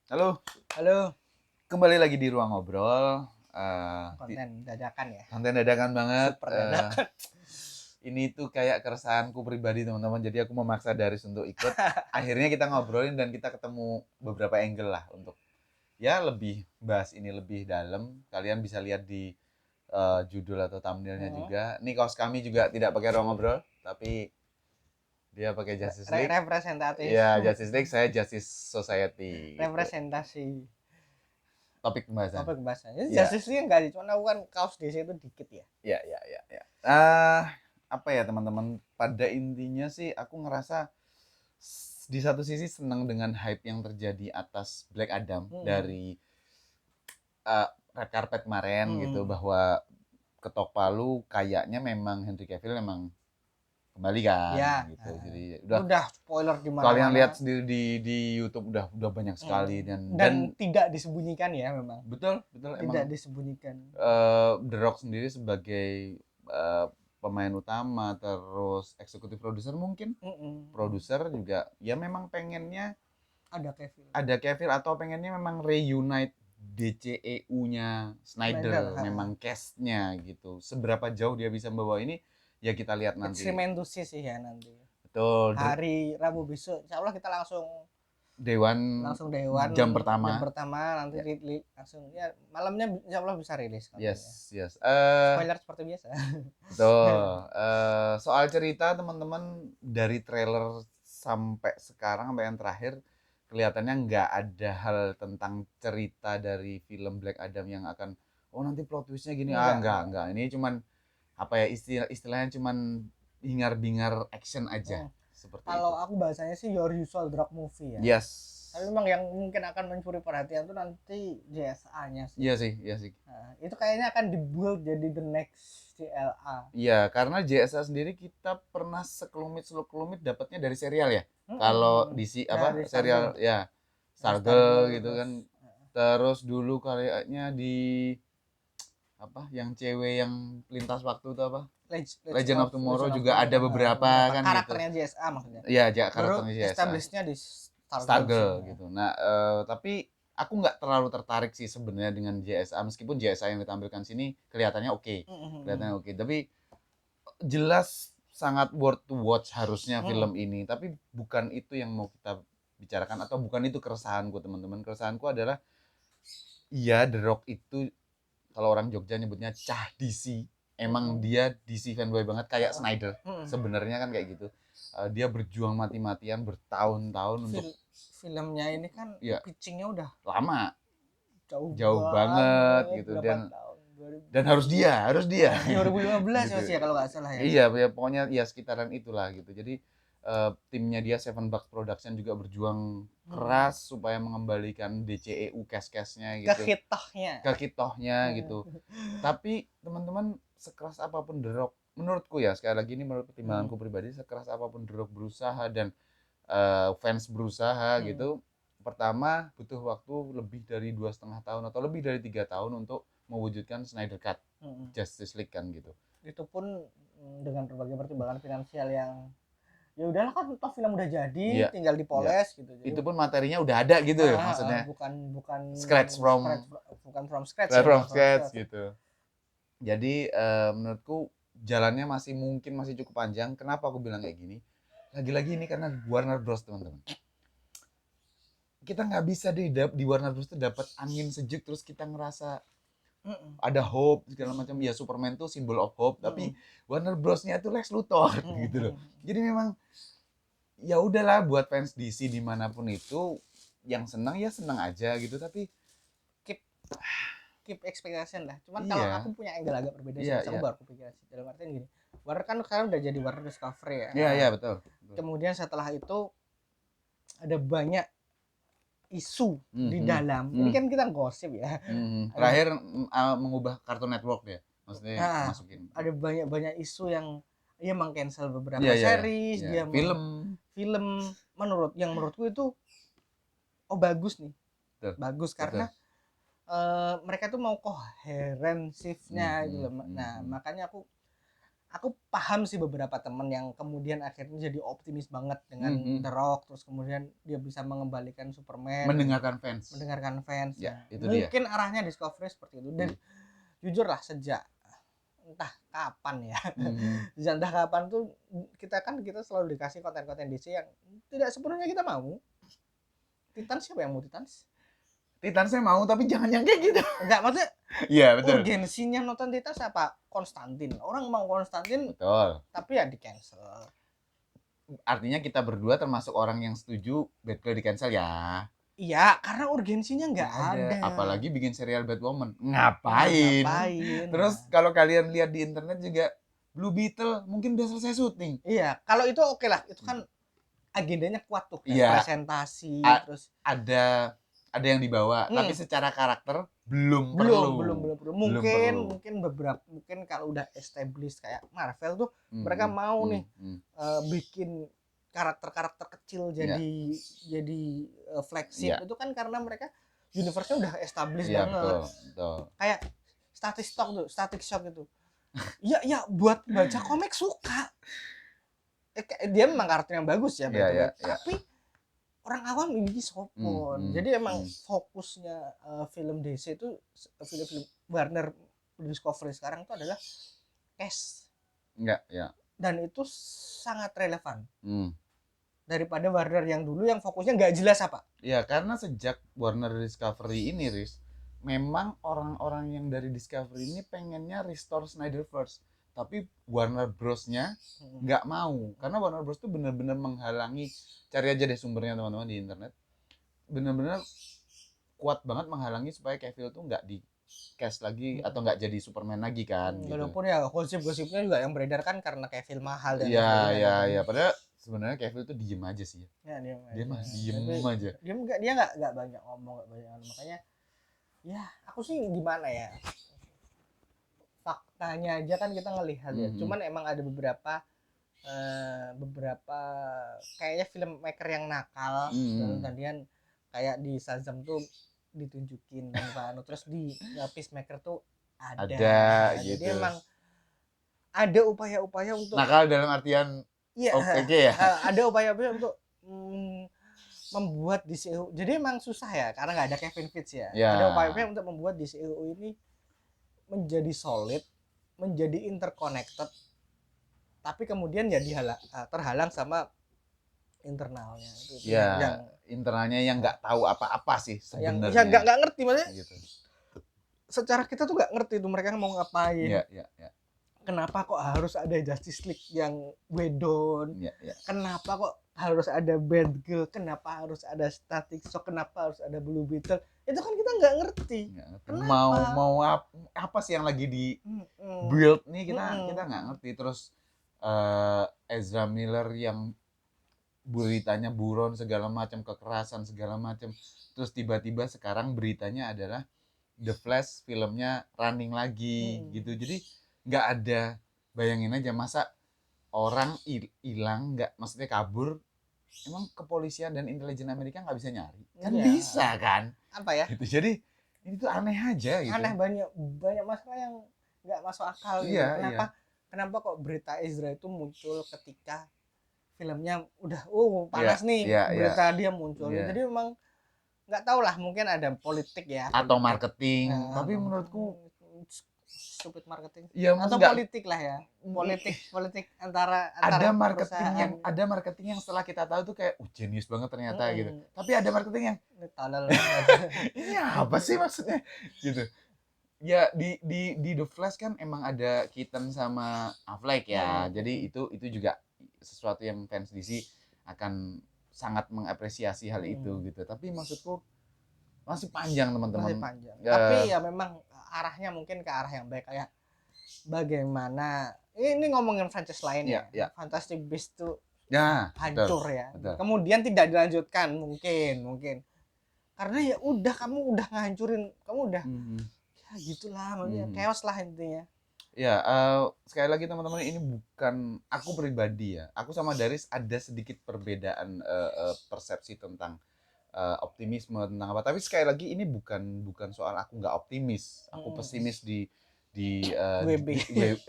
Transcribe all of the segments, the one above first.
Halo, Halo, kembali lagi di Ruang Ngobrol. konten dadakan ya. Konten dadakan banget. Super dadakan. Ini tuh kayak keresahanku pribadi teman-teman. Jadi aku memaksa Daris untuk ikut. Akhirnya kita ngobrolin dan kita ketemu beberapa angle lah untuk ya lebih bahas ini lebih dalam. Kalian bisa lihat di judul atau thumbnailnya Hmm. juga. Nih kaos kami juga tidak pakai Ruang Ngobrol, tapi dia pakai Justice League. Representatif. Ya, Justice League, saya Justice Society gitu. Representasi Topik pembahasan. topik bahasannya. Ya, Justice League enggak sih, cuma aku kan kaos DC itu dikit ya. ya. Apa ya teman-teman? Pada intinya sih aku ngerasa di satu sisi senang dengan hype yang terjadi atas Black Adam Hmm. dari red carpet kemarin gitu, Hmm. bahwa ketok palu kayaknya memang Henry Cavill memang kembali kan Ya, gitu. Jadi itu udah udah spoiler di kalian lihat mana-mana. sendiri di YouTube udah banyak sekali dan Dan tidak disembunyikan ya memang. betul betul Tidak emang disembunyikan. The Rock sendiri sebagai pemain utama, terus eksekutif produser mungkin, Hmm. produser juga ya memang pengennya Ada Kevin. ada Cavill atau pengennya memang reunite DCEU-nya Snyder. Snyder, memang cast-nya gitu. Seberapa jauh dia bisa membawa ini ya kita lihat It's nanti. remain to see sih ya nanti. Betul, Hari Rabu besok, insya Allah kita langsung Dewan Dewan jam jam pertama. pertama nanti Ya. langsung ya malamnya insya Allah bisa rilis kontennya. Yes. Spoiler seperti biasa. Betul. Soal cerita teman-teman dari trailer sampai sekarang sampai yang terakhir kelihatannya nggak ada hal tentang cerita dari film Black Adam yang akan nanti plot twistnya gini Enggak. nggak ini cuman apa ya istilahnya cuman hingar-bingar action aja Hmm. seperti itu. Kalau aku bahasanya sih your usual drug movie ya. Yes. Tapi memang yang mungkin akan mencuri perhatian tuh nanti JSA-nya sih. Iya sih. Nah, itu kayaknya akan dibuild jadi the next CLA. Iya, karena JSA sendiri kita pernah sekelumit dapatnya dari serial ya. Kalau Hmm. DC Dari apa serial Stargirl. ya Dari Stargirl Stargirl gitu terus kan. Terus dulu kayaknya di apa yang cewek yang lintas waktu itu apa? Legend of Tomorrow juga ada beberapa beberapa kan gitu. karakternya JSA maksudnya. Iya, Baru karakternya JSA. establishnya di Stargirl sih. Stargirl gitu. Nah, tapi aku nggak terlalu tertarik sih sebenarnya dengan JSA meskipun JSA yang ditampilkan sini kelihatannya oke. Kelihatannya oke. Tapi jelas sangat worth to watch harusnya film ini, tapi bukan itu yang mau kita bicarakan atau bukan itu keresahanku teman-teman. Keresahanku adalah iya The Rock itu kalau orang Jogja nyebutnya cah DC, emang dia DC fanboy banget kayak Snyder sebenarnya kan kayak gitu. Dia berjuang mati-matian bertahun-tahun untuk Filmnya ini kan ya pitchingnya udah lama jauh jauh banget banget gitu berapa tahun dan harus dia 2015 gitu. masih ya kalau nggak salah ya. Iya, ya pokoknya ya sekitaran itulah gitu. Jadi timnya dia Seven Bucks Production juga berjuang keras supaya mengembalikan DCEU cash-cashnya gitu ke kitohnya gitu. Tapi teman-teman sekeras apapun The Rock menurutku ya sekali lagi ini menurut pertimbanganku pribadi sekeras apapun The Rock berusaha dan fans berusaha gitu. Pertama butuh waktu lebih dari 2,5 tahun atau lebih dari 3 tahun untuk mewujudkan Snyder Cut Justice League kan gitu. Itu pun dengan berbagai pertimbangan finansial yang ya udahlah kan toh film udah jadi Iya, tinggal dipoles gitu. Jadi itu pun materinya udah ada gitu ya maksudnya bukan scratch from from scratch ya, bukan from scratch scratch. gitu. Jadi menurutku jalannya masih cukup panjang. Kenapa aku bilang kayak gini? Lagi-lagi ini karena Warner Bros teman-teman. Kita nggak bisa di Warner Bros tuh dapat angin sejuk terus kita ngerasa ada hope segala macam. Ya Superman tuh simbol of hope, tapi Warner Bros-nya itu Lex Luthor gitu loh. Jadi memang ya udahlah buat fans DC dimanapun itu yang senang ya senang aja gitu, tapi keep expectation lah. Cuman kalau iya aku punya angle agak berbeda sih. iya Aku baru kepikiran sih. Dalam artian gini, Warner kan sekarang udah jadi Warner Discovery ya. iya betul. Kemudian setelah itu ada banyak isu di dalam. Ini kan kita gosip ya. Terakhir mengubah Cartoon Network ya, maksudnya masukin. Ada banyak isu yang dia meng-cancel beberapa Iya. series, dia film menurutku itu bagus nih. Betul. Bagus karena mereka tuh mau koherensifnya gitu loh. Nah, makanya aku aku paham sih beberapa temen yang kemudian akhirnya jadi optimis banget dengan The Rock, terus kemudian dia bisa mengembalikan Superman, mendengarkan fans. Ya, itu mungkin dia. arahnya Discovery seperti itu. Dan jujur lah, sejak entah kapan ya, sejak entah kapan tuh kita selalu dikasih konten-konten DC yang tidak sepenuhnya kita mau. Titans, siapa yang mau Titans? Titans saya mau, tapi jangan yang kayak gitu. Enggak, maksudnya Iya, betul. urgensinya nonton Titans apa? Konstantin. Orang mau Konstantin, Betul. tapi ya di cancel. Artinya kita berdua termasuk orang yang setuju Batgirl di cancel ya. Iya, karena urgensinya nggak ada. Apalagi bikin serial Batwoman. Ngapain? Terus kalau kalian lihat di internet juga, Blue Beetle mungkin udah selesai syuting. Iya, kalau itu oke lah. Itu kan agendanya kuat tuh, kayak presentasi, terus ada yang dibawa, tapi secara karakter belum perlu. Mungkin kalau udah established kayak Marvel tuh, mereka mau nih bikin karakter-karakter kecil jadi flagship. Itu kan karena mereka universe-nya udah established banget. Betul. Kayak Static Shock itu. ya buat baca komik suka. Dia memang karakter yang bagus ya, tapi orang awam ini sopon. Jadi emang fokusnya film DC itu, film Warner Discovery sekarang itu adalah cash. Dan itu sangat relevan. Daripada Warner yang dulu yang fokusnya nggak jelas apa. Ya, karena sejak Warner Discovery ini, Riz, memang orang-orang yang dari Discovery ini pengennya restore Snyderverse. Tapi Warner Bros-nya nggak mau, karena Warner Bros tuh benar-benar menghalangi. Cari aja deh sumbernya teman-teman di internet, benar-benar kuat banget menghalangi supaya Cavill tuh nggak di cast lagi atau nggak jadi Superman lagi kan. Walaupun ya gosip-gosipnya juga yang beredar kan karena Cavill mahal dan ya padahal sebenarnya Cavill tuh diem aja sih ya. Dia mah diem aja. Dia nggak banyak ngomong, makanya ya aku sih gimana ya, faktanya aja kan kita ngelihat ya. Cuman emang ada beberapa kayaknya filmmaker yang nakal, dan kayak di Shazam tuh ditunjukin kan, terus di Peacemaker tuh ada gitu. Jadi emang ada upaya-upaya untuk nakal dalam artian ya. Ada upaya-upaya untuk membuat DCU. Jadi emang susah ya karena nggak ada Kevin Feige ya. Ada upaya-upaya untuk membuat DCU ini menjadi solid, menjadi interconnected, tapi kemudian ya terhalang sama internalnya. Yang internalnya yang nggak tahu apa-apa sih sebenarnya. Yang nggak ngerti, maksudnya gitu. Secara kita tuh nggak ngerti tuh mereka mau ngapain. Kenapa kok harus ada Justice League yang Wedon? Kenapa kok harus ada Batgirl? Kenapa harus ada Static Shock? Kenapa harus ada Blue Beetle? Itu kan kita nggak ngerti. Mau apa sih yang lagi di build nih, kita nggak ngerti. Terus Ezra Miller yang beritanya buron segala macam, kekerasan segala macam, terus tiba-tiba sekarang beritanya adalah The Flash filmnya running lagi gitu. Jadi nggak ada, bayangin aja, masa orang hilang, nggak, maksudnya kabur, emang kepolisian dan intelijen Amerika nggak bisa nyari kan? Bisa kan, apa ya gitu. Jadi ini tuh aneh aja gitu. Aneh, banyak masalah yang nggak masuk akal gitu. Kenapa kok berita Ezra itu muncul ketika filmnya udah panas nih, berita dia muncul. Jadi memang nggak tahu lah, mungkin ada politik ya, atau marketing. Tapi menurutku stupid marketing atau politik lah ya, politik antara ada marketing yang setelah kita tahu tuh kayak genius banget ternyata gitu. Tapi ada marketing yang ini apa sih maksudnya gitu. Ya di The Flash kan emang ada Keaton sama Affleck ya. Jadi itu juga sesuatu yang fans DC akan sangat mengapresiasi hal itu gitu. Tapi maksudku masih panjang teman-teman. Tapi ya memang arahnya mungkin ke arah yang baik, kayak bagaimana ini ngomongin franchise lain ya. Fantastic Beasts tuh hancur ya. Kemudian tidak dilanjutkan mungkin. Karena ya udah, kamu udah ngancurin, kamu udah ya gitulah, maksudnya chaos lah intinya. Ya, sekali lagi teman-teman, ini bukan aku pribadi ya. Aku sama Daris ada sedikit perbedaan persepsi tentang optimisme tentang apa. Tapi sekali lagi ini bukan soal aku nggak optimis, aku pesimis di WB.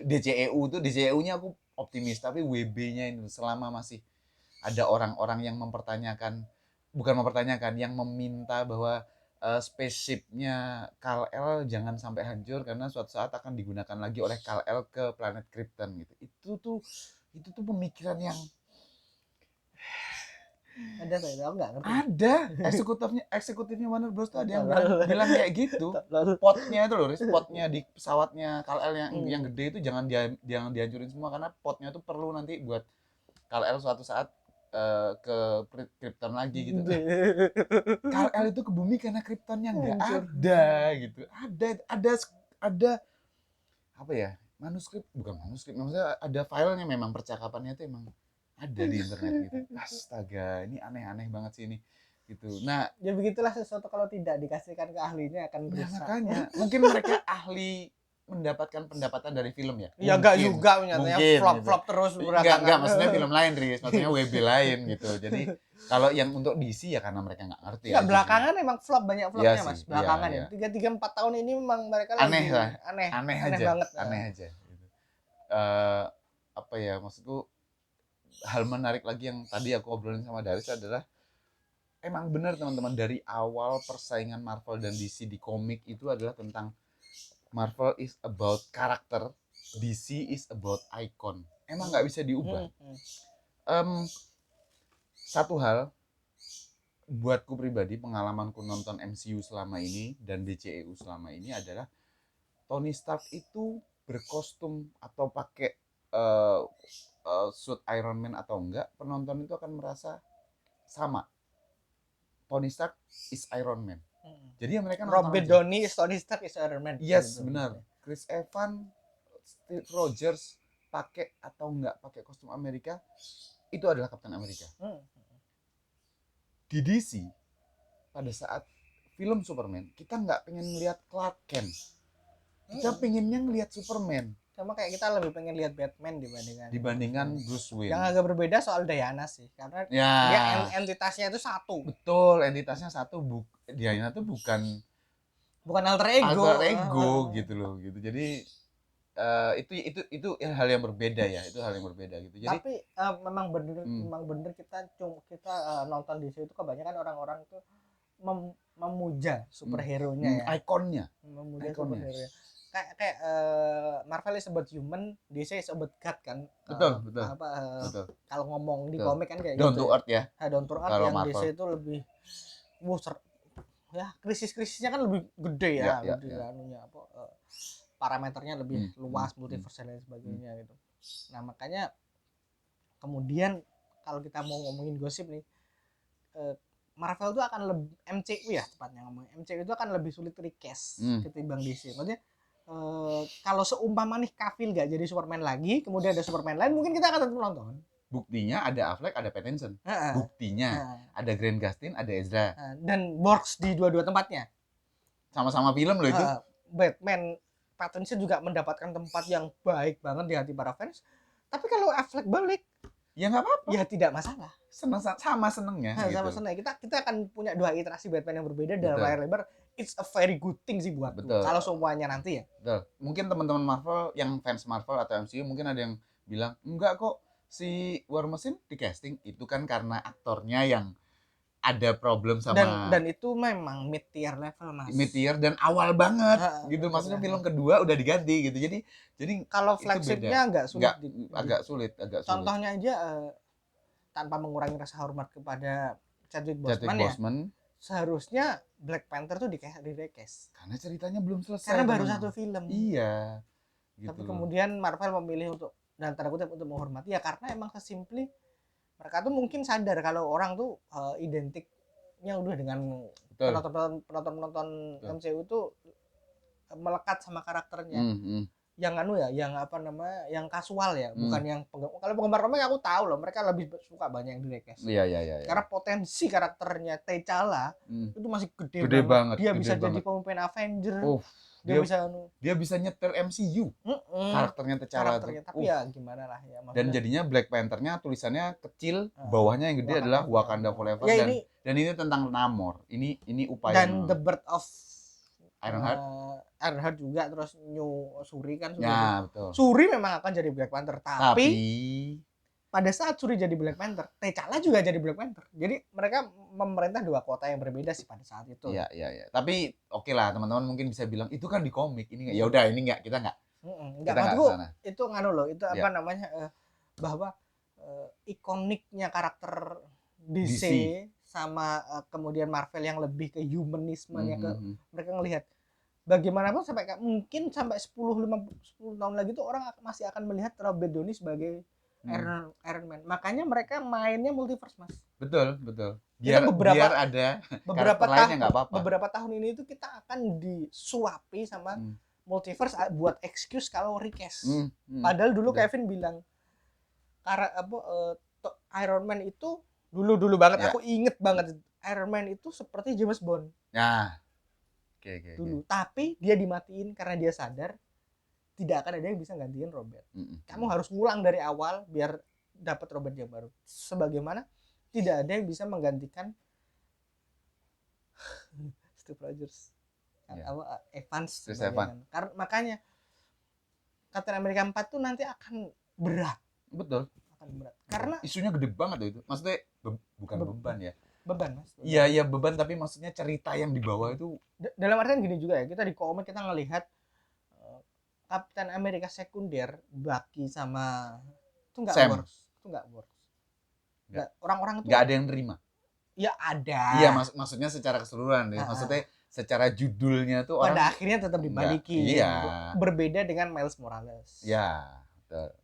DCEU tuh DCEU-nya aku optimis, tapi WB-nya ini selama masih ada orang-orang yang yang meminta bahwa spaceship-nya Kal-El jangan sampai hancur karena suatu saat akan digunakan lagi oleh Kal-El ke planet Krypton gitu. Itu tuh pemikiran yang Ada tuh, aku nggak ngerti. ada eksekutifnya Warner Bros tuh ada yang bilang kayak gitu. Potnya itu loh, potnya di pesawatnya Kal-El yang gede itu jangan dihancurin semua karena potnya tuh perlu nanti buat Kal-El suatu saat ke Krypton lagi gitu. Kal-El itu ke bumi karena Kryptonnya nggak ada gitu. Ada apa ya? Bukan manuskrip, maksudnya ada filenya, memang percakapannya itu emang ada di internet gitu. Astaga, ini aneh-aneh banget sih ini gitu. Nah, ya begitulah sesuatu kalau tidak dikasihkan ke ahlinya akan rusak. Makanya mungkin mereka ahli mendapatkan pendapatan dari film ya. Ya enggak juga nyatanya flop terus belakangan. Enggak, maksudnya film lain, Riz. Maksudnya WB lain gitu. Jadi kalau yang untuk DC ya karena mereka nggak ngerti. Ya belakangan emang banyak flopnya ya Mas. Belakangan ya. 3-4 tahun ini memang mereka aneh lagi lah. Aneh aja. Banget. Aneh aja. Gitu. Apa ya, maksudku hal menarik lagi yang tadi aku obrolin sama Daris adalah emang benar teman-teman, dari awal persaingan Marvel dan DC di komik itu adalah tentang Marvel is about karakter, DC is about icon. Emang nggak bisa diubah. Satu hal, buatku pribadi, pengalamanku nonton MCU selama ini dan DCEU selama ini adalah Tony Stark itu berkostum atau pakai suit Iron Man atau enggak, penonton itu akan merasa sama. Tony Stark is Iron Man. Jadi yang mereka Robert Downey is Tony Stark is Iron Man. Yes, gitu. Benar. Chris Evans, Steve Rogers pakai atau enggak pakai kostum Amerika, itu adalah Kapten Amerika. Di DC pada saat film Superman, kita nggak pengen melihat Clark Kent. Kita pengennya ngelihat Superman. Sama kayak kita lebih pengen lihat Batman dibandingkan Bruce Wayne. Yang agak berbeda soal Diana sih, karena dia entitasnya itu satu. Betul, entitasnya satu. Diana tuh bukan alter ego. Gitu loh, gitu. Jadi itu hal yang berbeda ya, itu hal yang berbeda gitu. Jadi tapi memang bener kita nonton di situ kebanyakan orang-orang tuh memuja superhero-nya ya. Ikonnya. Memuja superhero-nya. Kayak Marvel is about human, DC is about God kan. Betul. Betul. Kalau ngomong di komik kan kayak down to earth ya. Down to earth yang Marvel. DC itu lebih ya krisis-krisisnya kan lebih gede ya, anunya apa parameternya lebih luas, multiverse dan sebagainya gitu. Nah, makanya kemudian kalau kita mau ngomongin gosip nih, Marvel itu akan lebih MCU ya tepatnya ngomongin. MCU itu akan lebih sulit recast ketimbang DC. Maksudnya kalau seumpama nih Cavill gak jadi Superman lagi, kemudian ada Superman lain, mungkin kita akan tetap nonton. Buktinya ada Affleck, ada Pattinson. Buktinya ada Grant Gustin, ada Ezra. Dan works di dua-dua tempatnya. Sama-sama film loh itu. Batman, Pattinson juga mendapatkan tempat yang baik banget di hati para fans. Tapi kalau Affleck balik, ya nggak apa-apa. Ya tidak masalah. Sama senengnya. Sama seneng. Kita akan punya dua iterasi Batman yang berbeda dalam layar lebar. It's a very good thing sih buat kalau semuanya nanti ya. Betul. Mungkin teman-teman Marvel yang fans Marvel atau MCU mungkin ada yang bilang enggak kok, si War Machine di casting itu kan karena aktornya yang ada problem sama dan itu memang mid tier level Mas. Mid tier dan awal banget gitu. Maksudnya film kedua udah diganti gitu. Jadi kalau flagshipnya agak sulit. Contohnya aja tanpa mengurangi rasa hormat kepada Chadwick Boseman. Seharusnya Black Panther tuh di-recast. Karena ceritanya belum selesai. Karena baru satu film. Iya. Gitu. Tapi kemudian Marvel memilih untuk dan tanda kutip untuk menghormati ya karena emang sesimpli mereka tuh mungkin sadar kalau orang tuh identiknya udah dengan penonton MCU tuh melekat sama karakternya. Yang yang kasual ya, bukan yang kalau penggemar komik aku tahu loh, mereka lebih suka banyak yang di-recast. Iya. Karena potensi karakternya T'Challa itu masih gede banget. Dia bisa jadi pemimpin Avenger. Dia bisa nyetir MCU. Karakternya T'Challa. Tapi ya gimana lah ya. Dan jadinya Black Panther-nya tulisannya kecil, bawahnya yang gede adalah Wakanda Forever. Dan ini tentang Namor. Ini upaya. Dan The Birth of Ironheart. Ironheart juga, terus New Shuri kan Ya, betul. Shuri memang akan jadi Black Panther, tapi pada saat Shuri jadi Black Panther, T'Challa juga jadi Black Panther. Jadi mereka memerintah dua kota yang berbeda sih pada saat itu. Iya. Tapi oke lah, teman-teman mungkin bisa bilang itu kan di komik, ini ya udah ini enggak, kita enggak. Enggak, maksudku itu nganu loh, itu apa namanya, bahwa ikoniknya karakter DC. Sama kemudian Marvel yang lebih ke humanismenya, ke mereka ngelihat bagaimanapun sampai mungkin sampai 10 tahun lagi tuh orang masih akan melihat Robert Downey sebagai Iron Man. Makanya mereka mainnya multiverse, Mas. Betul. Biar ada beberapa tahun yang nggak apa-apa. Beberapa tahun ini itu kita akan disuapi sama multiverse buat excuse kalau recast. Padahal dulu Kevin bilang Iron Man itu dulu banget, aku inget banget, Iron Man itu seperti James Bond. Nah, dulu. Tapi dia dimatiin karena dia sadar tidak akan ada yang bisa gantiin Robert. Kamu harus ngulang dari awal biar dapat Robert yang baru. Sebagaimana tidak ada yang bisa menggantikan Steve Rogers, Evans. Karena makanya Captain America 4 tuh nanti akan berat. Betul. Karena isunya gede banget itu. Maksudnya bukan beban ya. Beban, Mas. Iya beban, tapi maksudnya cerita yang dibawa itu dalam artian gini juga ya. Kita di komik kita ngelihat Captain America sekunder Bucky sama itu enggak works. Orang-orang itu enggak ada yang terima. Ya ada. Iya, maksudnya secara keseluruhan ya. Maksudnya secara judulnya tuh pada akhirnya tetap dibalikin. Iya. Berbeda dengan Miles Morales. Iya, betul.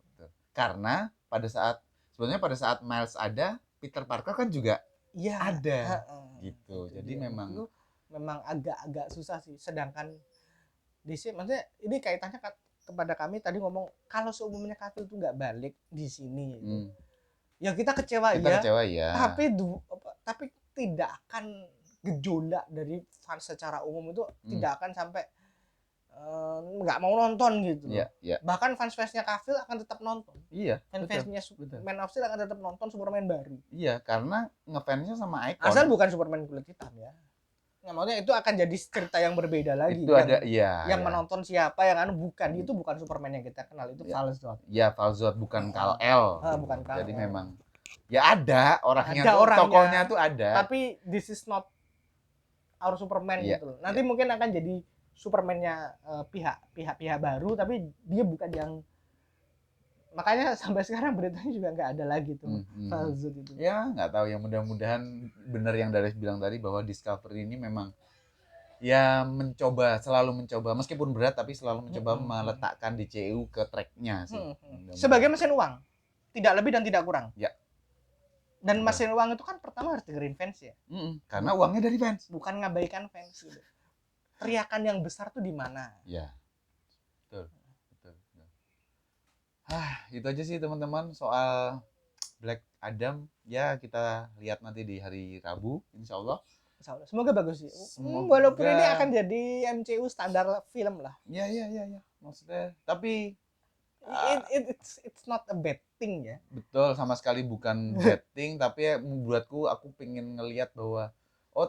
Karena pada saat Miles ada, Peter Parker kan juga ada. Gitu. Jadi memang agak susah sih. Sedangkan DC, maksudnya ini kaitannya kepada kami tadi ngomong kalau seumumnya Cavill itu nggak balik di sini gitu. Ya kita kecewa ya. Tapi tidak akan gejolak dari fans secara umum itu tidak akan sampai nggak mau nonton gitu. Iya. Bahkan fans-fansnya Cavill akan tetap nonton. Iya. Fans-fansnya Man of Steel akan tetap nonton Superman baru. Iya, karena ngefansnya sama Icon. Asal bukan Superman kulit hitam ya. Nggak, maksudnya itu akan jadi cerita yang berbeda lagi. Itu ada, iya. Yang menonton siapa yang bukan, itu bukan Superman yang kita kenal, itu Val Zod. Iya, Val Zod bukan Kal-El. Bukan Kal-El. Jadi memang ya ada orangnya, tokohnya tuh ada. Tapi this is not our Superman gitu. Nanti mungkin akan jadi Superman-nya pihak baru, tapi dia bukan yang, makanya sampai sekarang beritanya juga nggak ada lagi tuh Val Zod itu. Ya nggak tahu ya, mudah-mudahan benar yang Darius bilang tadi bahwa Discovery ini memang ya selalu mencoba meskipun berat tapi selalu mencoba meletakkan DCU ke tracknya sih. Sebagai mesin uang, tidak lebih dan tidak kurang. Ya. Dan mesin uang itu kan pertama harus dengerin fans ya. Karena uangnya dari fans. Bukan ngabaikan fans gitu. Teriakan yang besar tuh di mana? Ya. Betul. Itu aja sih teman-teman soal Black Adam. Ya kita lihat nanti di hari Rabu, insya Allah. Semoga bagus sih. Walaupun ini akan jadi MCU standar film lah. Ya. Maksudnya, tapi it's not a bad thing ya. Betul, sama sekali bukan bad thing, tapi ya buatku aku pengen ngelihat bahwa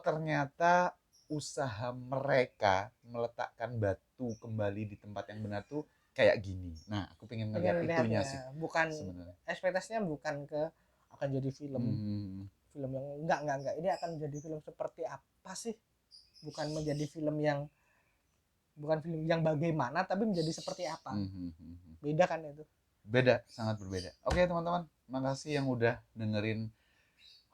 ternyata usaha mereka meletakkan batu kembali di tempat yang benar tuh kayak gini. Nah, aku pengen ngelihat itunya sih. Bukan sebenarnya. Ekspektasinya bukan ke akan jadi film yang enggak. Ini akan jadi film seperti apa sih? Bukan menjadi film yang bagaimana, tapi menjadi seperti apa. Beda kan itu? Beda, sangat berbeda. Oke teman-teman, makasih yang udah dengerin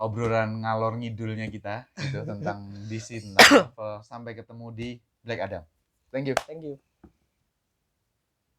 obrolan ngalor ngidulnya kita gitu tentang DC, tentang Marvel. Sampai ketemu di Black Adam. Thank you.